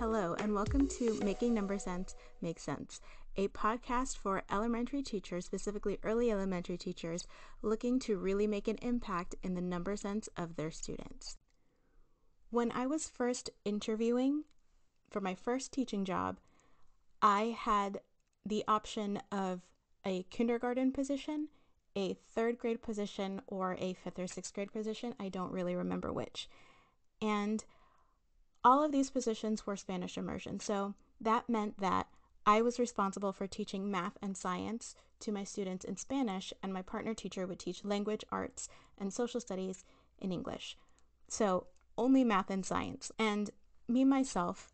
Hello, and welcome to Making Number Sense Make Sense, a podcast for elementary teachers, specifically early elementary teachers, looking to really make an impact in the number sense of their students. When I was first interviewing for my first teaching job, I had the option of a kindergarten position, a third grade position, or a fifth or sixth grade position. I don't really remember which. And all of these positions were Spanish immersion, so that meant that I was responsible for teaching math and science to my students in Spanish, and my partner teacher would teach language, arts, and social studies in English. So only math and science. And me, myself,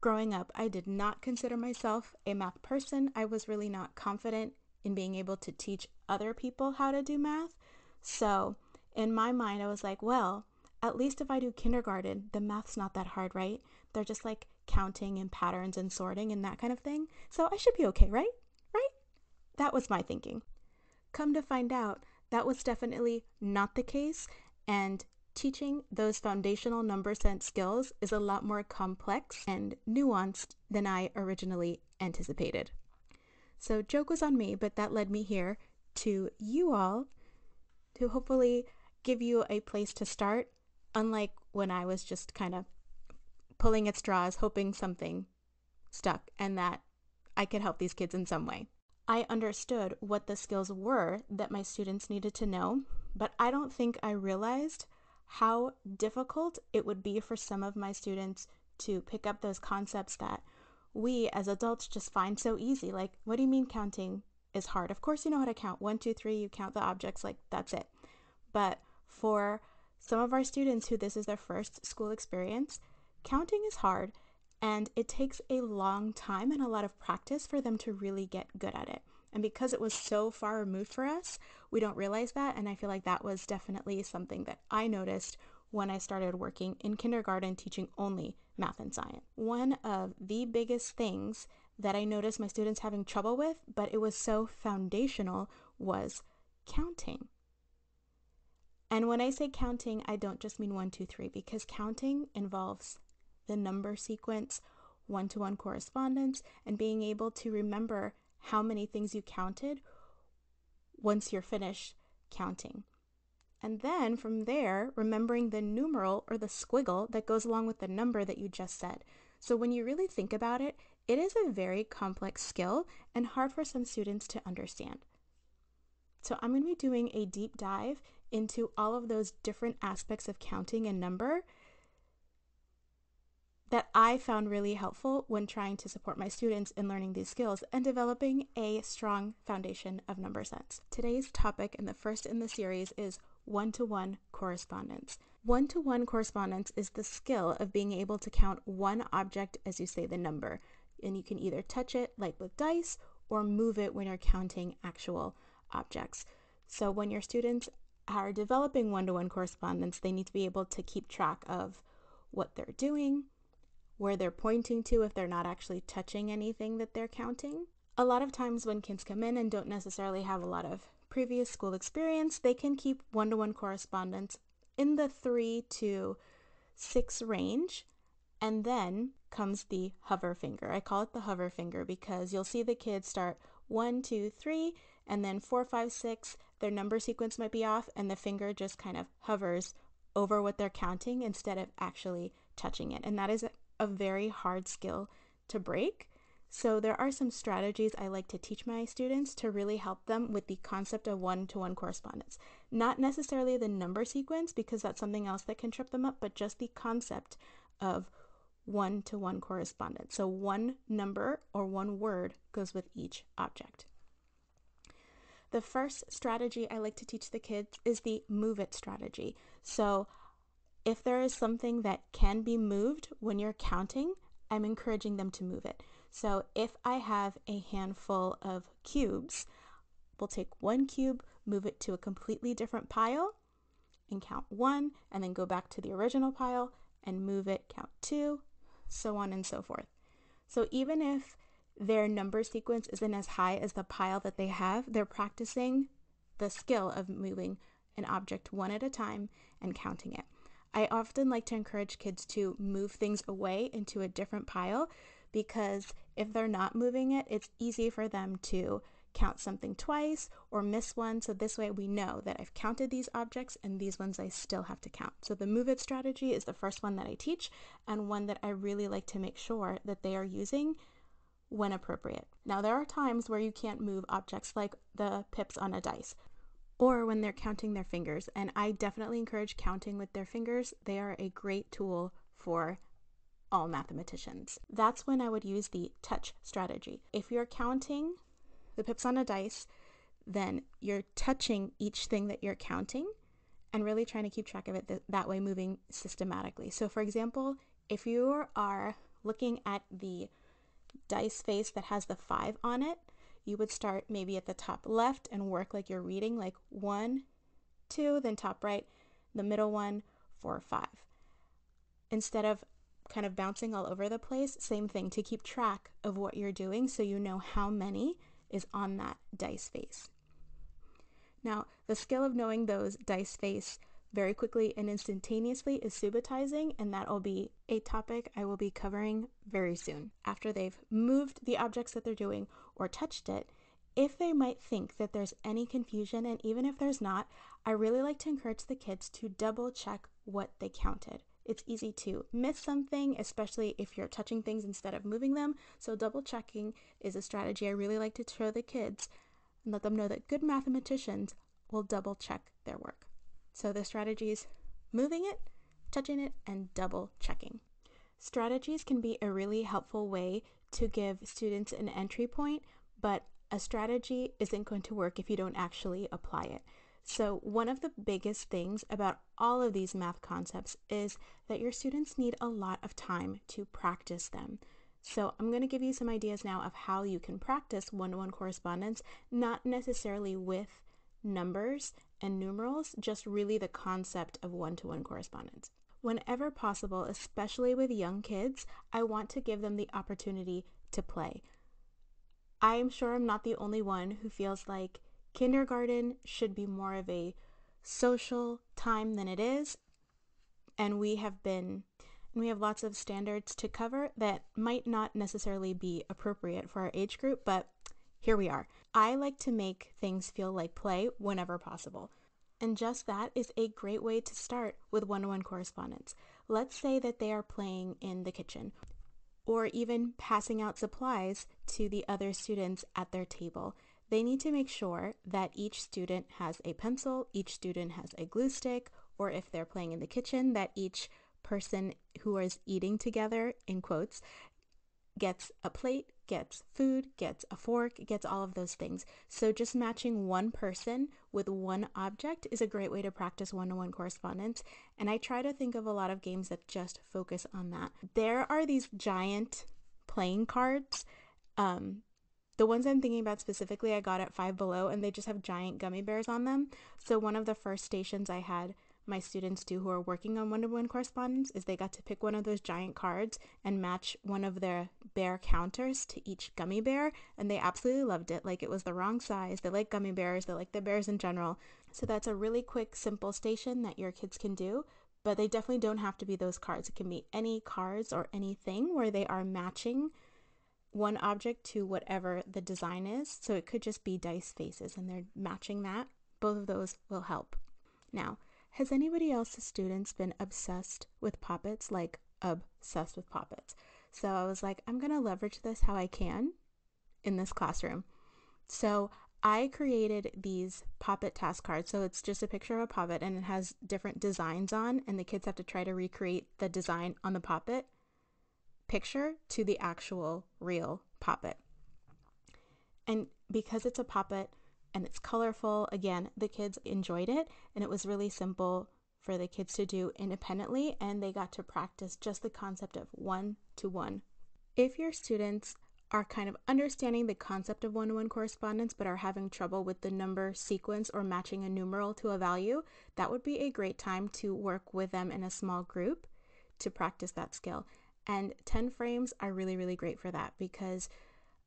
growing up, I did not consider myself a math person. I was really not confident in being able to teach other people how to do math. So in my mind, I was like, well, at least if I do kindergarten, the math's not that hard, right? They're just like counting and patterns and sorting and that kind of thing. So I should be okay, right? Right? That was my thinking. Come to find out, that was definitely not the case. And teaching those foundational number sense skills is a lot more complex and nuanced than I originally anticipated. So joke was on me, but that led me here to you all to hopefully give you a place to start. Unlike when I was just kind of pulling at straws, hoping something stuck and that I could help these kids in some way. I understood what the skills were that my students needed to know, but I don't think I realized how difficult it would be for some of my students to pick up those concepts that we as adults just find so easy. Like, what do you mean counting is hard? Of course you know how to count. 1, 2, 3, you count the objects, like that's it. But for some of our students who this is their first school experience, counting is hard, and it takes a long time and a lot of practice for them to really get good at it. And because it was so far removed for us, we don't realize that, and I feel like that was definitely something that I noticed when I started working in kindergarten teaching only math and science. One of the biggest things that I noticed my students having trouble with, but it was so foundational, was counting. And when I say counting, I don't just mean 1, 2, 3, because counting involves the number sequence, one-to-one correspondence, and being able to remember how many things you counted once you're finished counting. And then from there, remembering the numeral or the squiggle that goes along with the number that you just said. So when you really think about it, it is a very complex skill and hard for some students to understand. So I'm going to be doing a deep dive into all of those different aspects of counting and number that I found really helpful when trying to support my students in learning these skills and developing a strong foundation of number sense. Today's topic, and the first in the series, is one-to-one correspondence. One-to-one correspondence is the skill of being able to count one object as you say the number. And you can either touch it, like with dice, or move it when you're counting actual objects. So when your students are developing one-to-one correspondence, they need to be able to keep track of what they're doing, where they're pointing to if they're not actually touching anything that they're counting. A lot of times when kids come in and don't necessarily have a lot of previous school experience, they can keep one-to-one correspondence in the 3 to 6 range, and then comes the hover finger. I call it the hover finger because you'll see the kids start 1, 2, 3, and then 4, 5, 6, their number sequence might be off, and the finger just kind of hovers over what they're counting instead of actually touching it. And that is a very hard skill to break. So there are some strategies I like to teach my students to really help them with the concept of one-to-one correspondence. Not necessarily the number sequence, because that's something else that can trip them up, but just the concept of one-to-one correspondence. So one number or one word goes with each object. The first strategy I like to teach the kids is the move it strategy. So if there is something that can be moved when you're counting, I'm encouraging them to move it. So if I have a handful of cubes, we'll take one cube, move it to a completely different pile, and count 1, and then go back to the original pile and move it, count 2, so on and so forth. So even if their number sequence isn't as high as the pile that they have, they're practicing the skill of moving an object one at a time and counting it. I often like to encourage kids to move things away into a different pile, because if they're not moving it, it's easy for them to count something twice or miss one. So this way we know that I've counted these objects and these ones I still have to count. So the move it strategy is the first one that I teach, and one that I really like to make sure that they are using when appropriate. Now, there are times where you can't move objects like the pips on a dice, or when they're counting their fingers, and I definitely encourage counting with their fingers. They are a great tool for all mathematicians. That's when I would use the touch strategy. If you're counting the pips on a dice, then you're touching each thing that you're counting and really trying to keep track of it that way, moving systematically. So for example, if you are looking at the dice face that has the 5 on it, you would start maybe at the top left and work like you're reading, like 1, 2, then top right, the middle one, 4, 5. Instead of kind of bouncing all over the place, same thing, to keep track of what you're doing so you know how many is on that dice face. Now, the skill of knowing those dice face very quickly and instantaneously is subitizing, and that will be a topic I will be covering very soon. After they've moved the objects that they're doing or touched it, if they might think that there's any confusion, and even if there's not, I really like to encourage the kids to double check what they counted. It's easy to miss something, especially if you're touching things instead of moving them. So double checking is a strategy I really like to show the kids and let them know that good mathematicians will double check their work. So the strategy is moving it, touching it, and double checking. Strategies can be a really helpful way to give students an entry point, but a strategy isn't going to work if you don't actually apply it. So one of the biggest things about all of these math concepts is that your students need a lot of time to practice them. So I'm going to give you some ideas now of how you can practice one-to-one correspondence, not necessarily with numbers and numerals, just really the concept of one-to-one correspondence. Whenever possible, especially with young kids, I want to give them the opportunity to play. I am sure I'm not the only one who feels like kindergarten should be more of a social time than it is, and we have lots of standards to cover that might not necessarily be appropriate for our age group, but here we are. I like to make things feel like play whenever possible. And just that is a great way to start with one-to-one correspondence. Let's say that they are playing in the kitchen, or even passing out supplies to the other students at their table. They need to make sure that each student has a pencil, each student has a glue stick, or if they're playing in the kitchen, that each person who is eating together, in quotes, gets a plate, gets food, gets a fork, gets all of those things. So just matching one person with one object is a great way to practice one-to-one correspondence. And I try to think of a lot of games that just focus on that. There are these giant playing cards. The ones I'm thinking about specifically I got at Five Below, and they just have giant gummy bears on them. So one of the first stations I had my students do who are working on one-to-one correspondence is they got to pick one of those giant cards and match one of their bear counters to each gummy bear, and they absolutely loved it. Like, it was the wrong size. They like gummy bears. They like the bears in general. So that's a really quick, simple station that your kids can do, but they definitely don't have to be those cards. It can be any cards or anything where they are matching one object to whatever the design is. So it could just be dice faces and they're matching that. Both of those will help. Now, has anybody else's students been obsessed with poppets? Like, obsessed with poppets. So I was like, I'm going to leverage this how I can in this classroom. So I created these poppet task cards. So it's just a picture of a poppet and it has different designs on, and the kids have to try to recreate the design on the poppet picture to the actual real poppet. And because it's a poppet and it's colorful, again, the kids enjoyed it, and it was really simple for the kids to do independently, and they got to practice just the concept of one-to-one. If your students are kind of understanding the concept of one-to-one correspondence but are having trouble with the number sequence or matching a numeral to a value, that would be a great time to work with them in a small group to practice that skill. And 10 frames are really, really great for that because,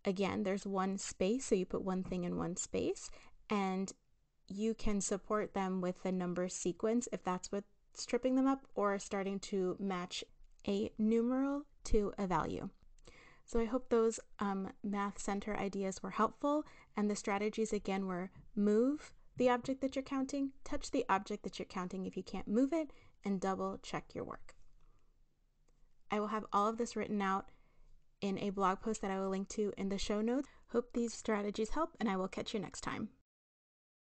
again, there's one space, so you put one thing in one space, and you can support them with the number sequence if that's what stripping them up or starting to match a numeral to a value. So I hope those math center ideas were helpful, and the strategies again were move the object that you're counting, touch the object that you're counting if you can't move it, and double check your work. I will have all of this written out in a blog post that I will link to in the show notes. Hope these strategies help, and I will catch you next time.